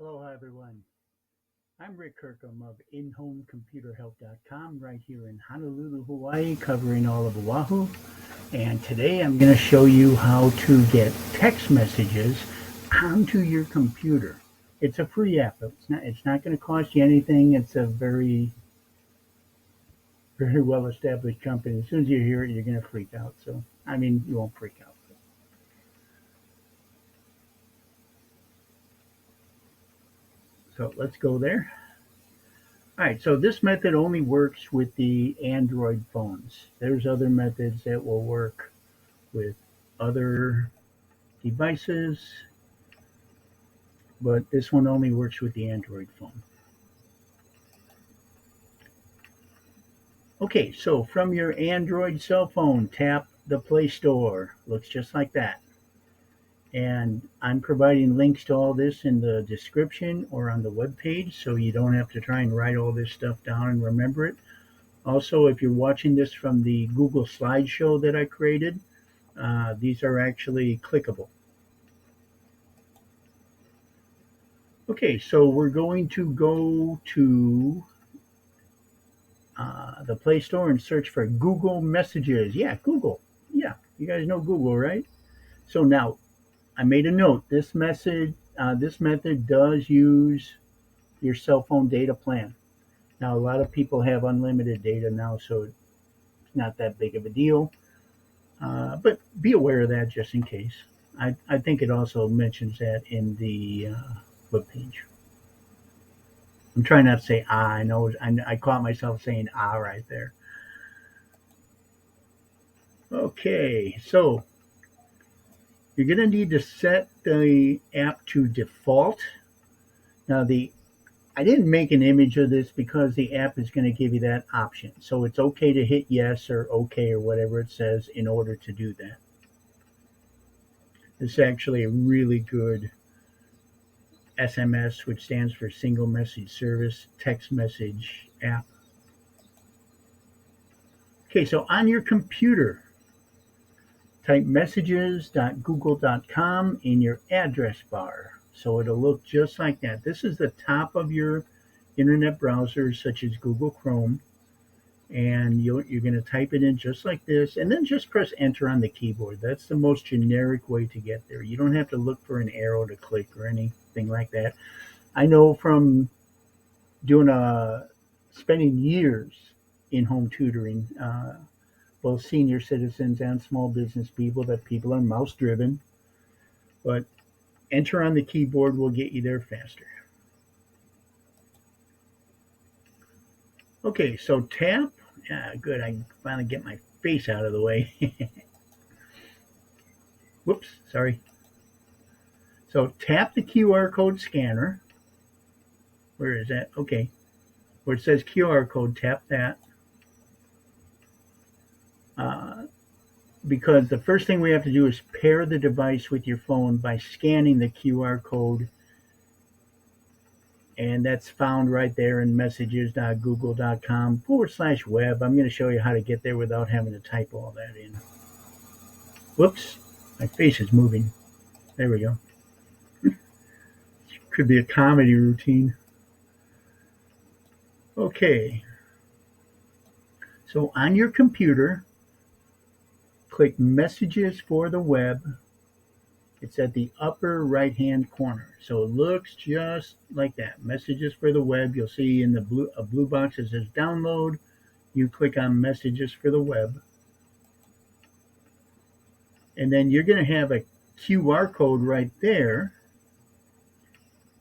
Hello, everyone. I'm Rick Kirkham of InHomeComputerHelp.com right here in Honolulu, Hawaii, covering all of Oahu. And today I'm going to show you how to get text messages onto your computer. It's a free app. It's not going to cost you anything. It's a very well established company. As soon as you hear it, you're going to freak out. You won't freak out. So let's go there. All right, so this method only works with the Android phones. There's other methods that will work with other devices, but this one only works with the Android phone. Okay, so from your Android cell phone, tap the Play Store. Looks just like that. And I'm providing links to all this in the description or on the web page, so you don't have to try and write all this stuff down and remember it. Also, if you're watching this from the Google Slideshow that I created, these are actually clickable. Okay, so we're going to go to the Play Store and search for Google Messages. Yeah, Google. Yeah, you guys know Google, right? So now, I made a note. This method does use your cell phone data plan. Now, a lot of people have unlimited data now, so it's not that big of a deal. But be aware of that just in case. I think it also mentions that in the web page. I'm trying not to say ah. I know I caught myself saying ah right there. Okay, so you're going to need to set the app to default. Now, I didn't make an image of this because the app is going to give you that option. So it's okay to hit yes or okay or whatever it says in order to do that. This is actually a really good SMS, which stands for Single Message Service, text message app. Okay, so on your computer, type messages.google.com in your address bar. So it'll look just like that. This is the top of your internet browser, such as Google Chrome. And you're going to type it in just like this, and then just press enter on the keyboard. That's the most generic way to get there. You don't have to look for an arrow to click or anything like that. I know from spending years in home tutoring, both senior citizens and small business people, that people are mouse driven, but enter on the keyboard will get you there faster. Okay, so tap. Good, I can finally get my face out of the way. Whoops, sorry. So tap the QR code scanner. Where is that? Okay. Where it says QR code, tap that. Because the first thing we have to do is pair the device with your phone by scanning the QR code. And that's found right there in messages.google.com/web. I'm going to show you how to get there without having to type all that in. Whoops, my face is moving. There we go. Could be a comedy routine. Okay. So on your computer, click Messages for the Web. It's at the upper right-hand corner. So it looks just like that. Messages for the Web. You'll see in a blue box that says Download. You click on Messages for the Web. And then you're going to have a QR code right there.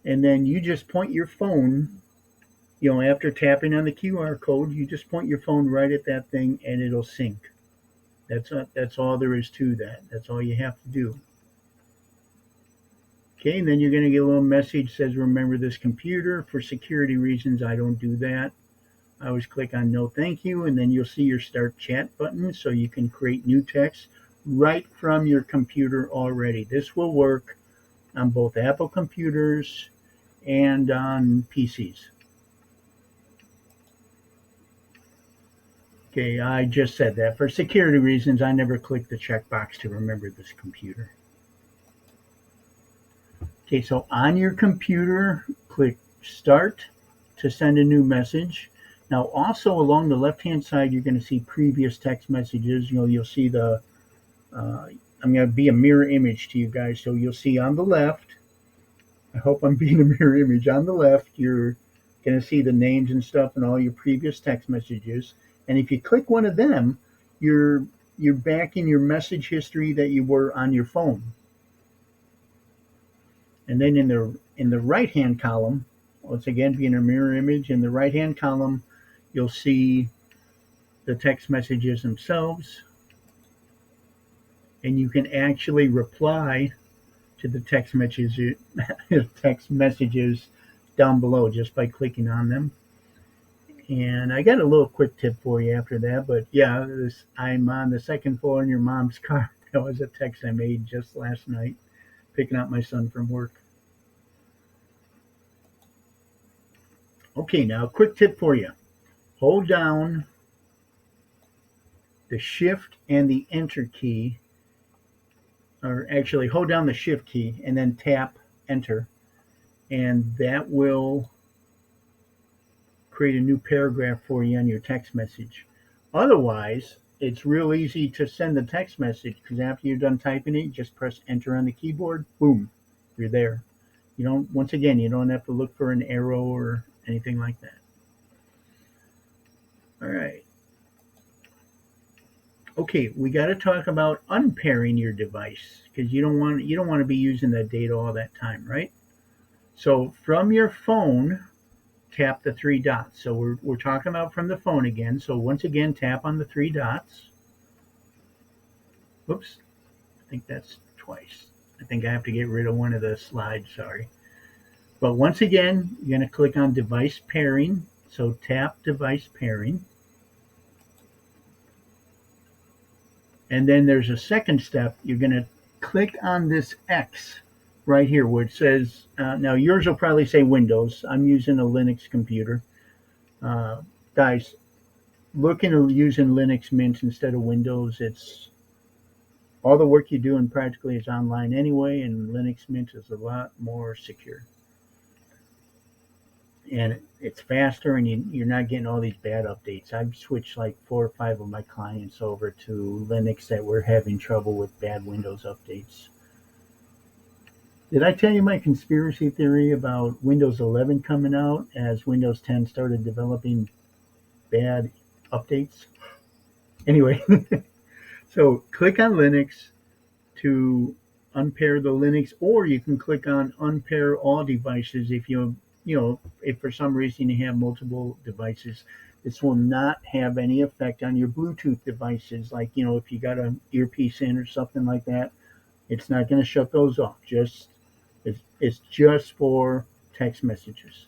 And then you just point your phone, after tapping on the QR code, you just point your phone right at that thing and it'll sync. That's all there is to that. That's all you have to do. Okay, and then you're going to get a little message that says, remember this computer. For security reasons, I don't do that. I always click on no thank you, and then you'll see your start chat button so you can create new text right from your computer already. This will work on both Apple computers and on PCs. Okay, I just said that. For security reasons, I never click the checkbox to remember this computer. Okay, so on your computer, click Start to send a new message. Now, also along the left-hand side, you're going to see previous text messages. You'll see the, I'm going to be a mirror image to you guys. So you'll see on the left, I hope I'm being a mirror image. On the left, you're going to see the names and stuff and all your previous text messages. And if you click one of them, you're back in your message history that you were on your phone. And then in the right-hand column, once again being a mirror image, in the right-hand column, you'll see the text messages themselves. And you can actually reply to the text messages down below just by clicking on them. And I got a little quick tip for you after that, but yeah, I'm on the second floor in your mom's car. That was a text I made just last night, picking up my son from work. Okay, now a quick tip for you. Hold down the Shift and the Enter key, or actually hold down the Shift key and then tap Enter, and that will create a new paragraph for you on your text message. Otherwise, it's real easy to send the text message, because after you're done typing it, just press Enter on the keyboard, boom, you're there. Once again, you don't have to look for an arrow or anything like that. All right. Okay, we got to talk about unpairing your device, because you don't want to be using that data all that time, right? So from your phone, tap the three dots. So we're talking about from the phone again. So once again, tap on the three dots. Whoops, I think that's twice. I think I have to get rid of one of the slides, sorry. But once again, you're going to click on device pairing. So tap device pairing. And then there's a second step. You're going to click on this X right here where it says, now yours will probably say Windows. I'm using a Linux computer. Guys, look into using Linux Mint instead of Windows. It's all the work you do and practically is online anyway, and Linux Mint is a lot more secure. And it's faster, and you're not getting all these bad updates. I've switched like 4 or 5 of my clients over to Linux that were having trouble with bad Windows updates. Did I tell you my conspiracy theory about Windows 11 coming out as Windows 10 started developing bad updates? Anyway, so click on Linux to unpair the Linux, or you can click on unpair all devices if if for some reason you have multiple devices. This will not have any effect on your Bluetooth devices, like if you got an earpiece in or something like that. It's not going to shut those off. It's just for text messages.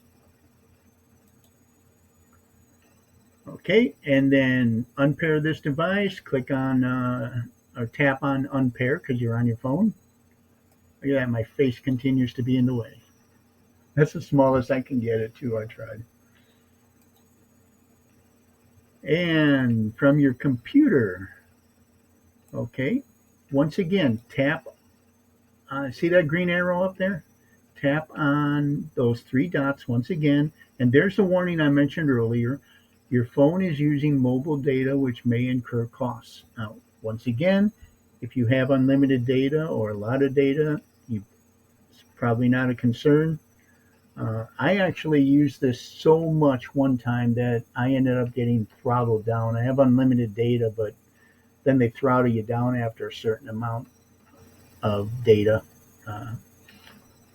Okay, and then unpair this device. Click on or tap on unpair because you're on your phone. Look at that, my face continues to be in the way. That's the smallest I can get it to. I tried. And from your computer, okay, once again, tap on, see that green arrow up there? Tap on those three dots once again, and there's the warning I mentioned earlier. Your phone is using mobile data, which may incur costs. Now, once again, if you have unlimited data or a lot of data, it's probably not a concern. I actually used this so much one time that I ended up getting throttled down. I have unlimited data, but then they throttle you down after a certain amount of data.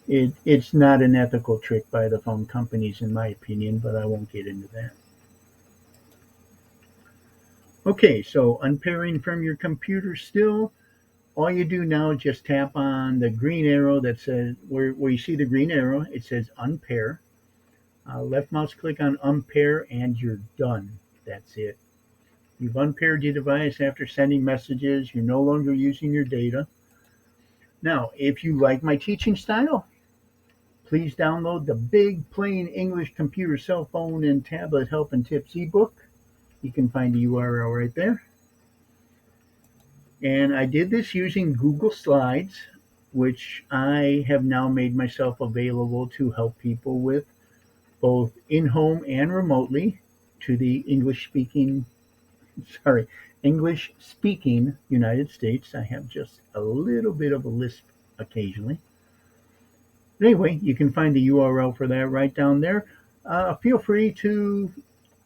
It's not an ethical trick by the phone companies, in my opinion, but I won't get into that. Okay, so unpairing from your computer still. All you do now is just tap on the green arrow that says, where you see the green arrow, it says unpair. Left mouse click on unpair and you're done. That's it. You've unpaired your device after sending messages. You're no longer using your data. Now, if you like my teaching style, please download the Big Plain English Computer Cell Phone and Tablet Help and Tips eBook. You can find the URL right there. And I did this using Google Slides, which I have now made myself available to help people with both in-home and remotely to the English speaking United States. I have just a little bit of a lisp occasionally. But anyway, you can find the URL for that right down there. Feel free to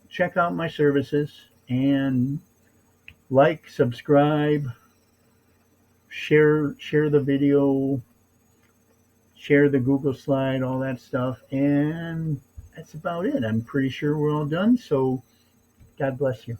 check out my services and like, subscribe, share the video, share the Google slide, all that stuff, and that's about it. I'm pretty sure we're all done. So God bless you.